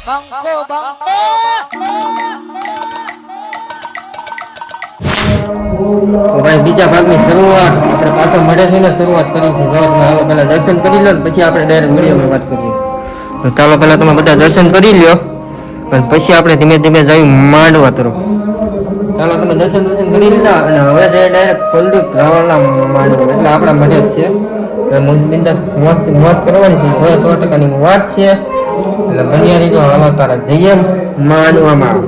બંકો બંકો તો ભાઈ બીજા ભાગની શરૂઆત આપણે પાછો મળે છે ને શરૂઆત કરી છે હાલો પહેલા દર્શન કરી લો પછી આપણે ડાયરેક્ટ વિડીયોમાં વાત કરીએ તો ચાલો પહેલા તમે બધા દર્શન કરી લ્યો અને પછી આપણે ધીમે ધીમે જઈ માંડવા તરફ ચાલો તમે દર્શન કરી લીધા અને હવે જઈએ ડાયરેક્ટ કુલદીપ રાવળના માંડવા એટલે આપણા મળે જ છે મુજબિંદાસ મોજ કરવાની છે 100% વાત છે એટલે બન્યા રીતો હાલો તારા જઈએ માંડવામાં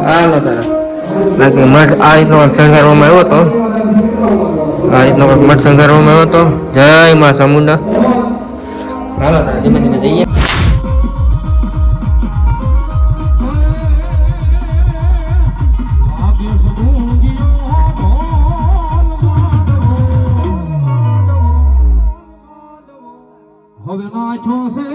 હાલો તારા બાકી મઠ આ રીતનો શણગારવામાં આવ્યો હતો આ રીતનો મઠ શણગારવામાં આવ્યો હતો જય માં ચામુંડા હાલો તારા ધીમે ધીમે જઈએ હવે નાચો છે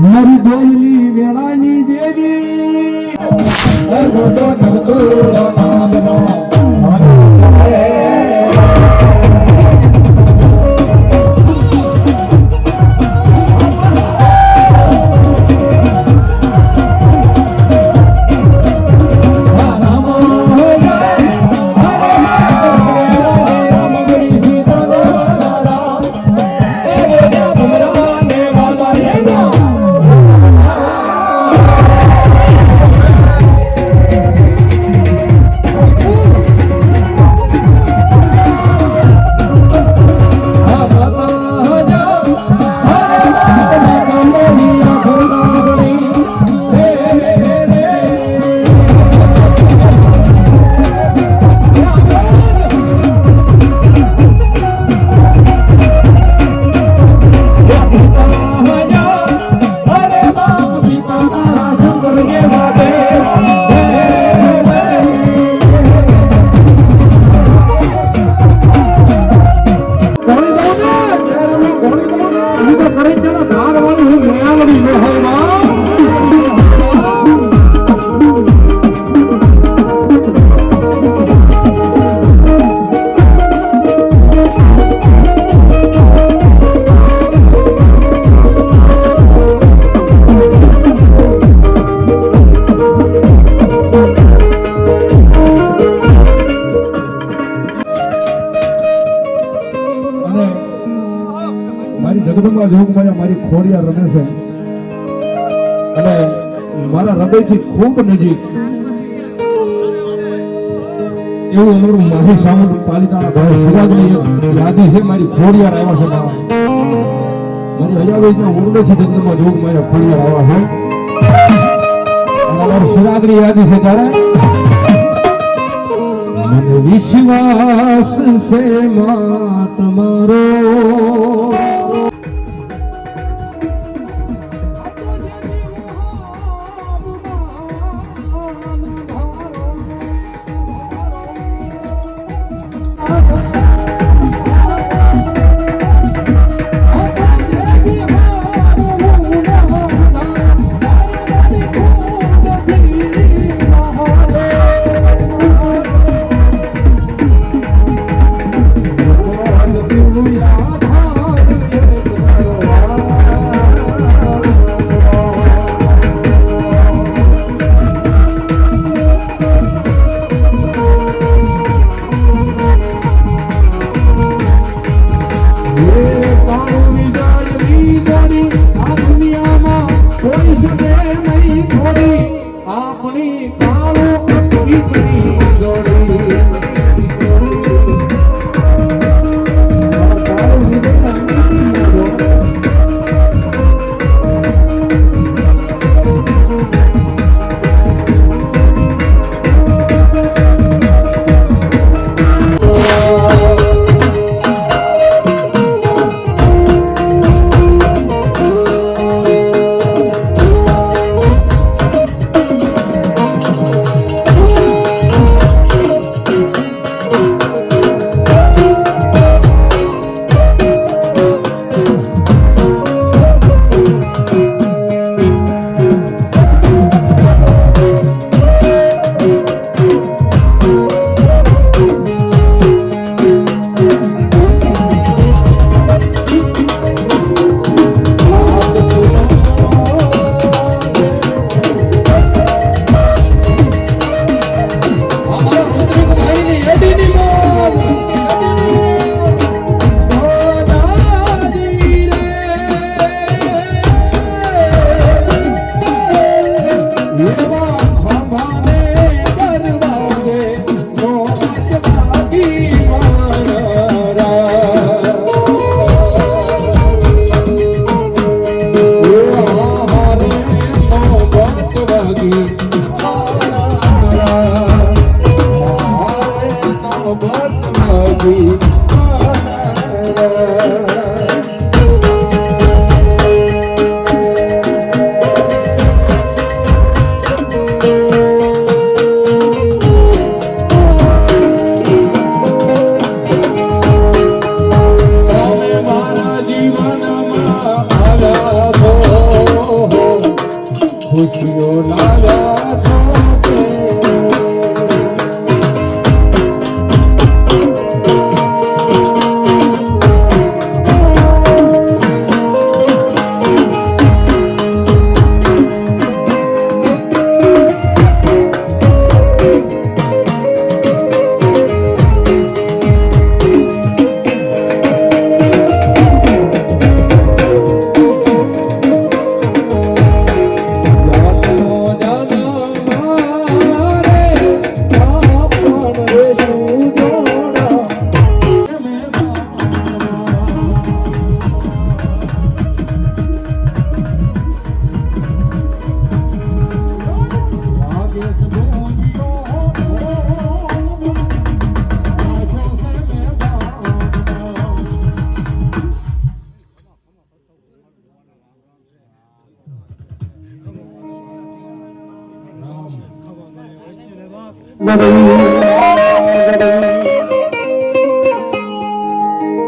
મારી દોયલી વેળાની દેવી જગદંબા જોગમાયા મારી ખોડિયા રમે છે અને મારા હૃદયથી ખૂબ નજીક એવું અમારું માહી સામંત પાલિતાણા ભાઈ શિવાજની યાદી છે. મારી ખોડિયાર આવ્યા છે મારી હજાવેજના ઓરડેથી જગદંબા જોગમાયા ખોડિયાર આવ્યા છે અને અમારી શિવાજની યાદી છે ત્યારે મને વિશ્વાસ છે માં તમારો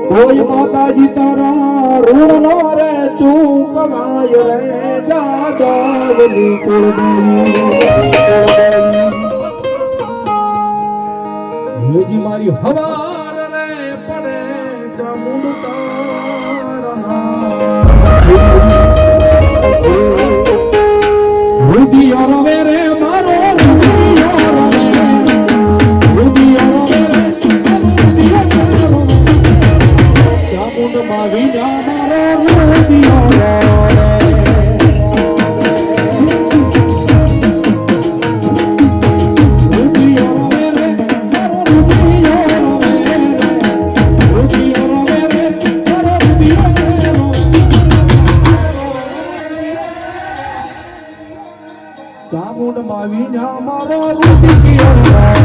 કોઈ માતાજી તારા ઋણ નો રે ચૂકવાય રે જાગવલી કુળદેવી મારી હવાર રે પડે ચામુંડ તારા રે મારો ચામુંડ માં વિજા મારો your life.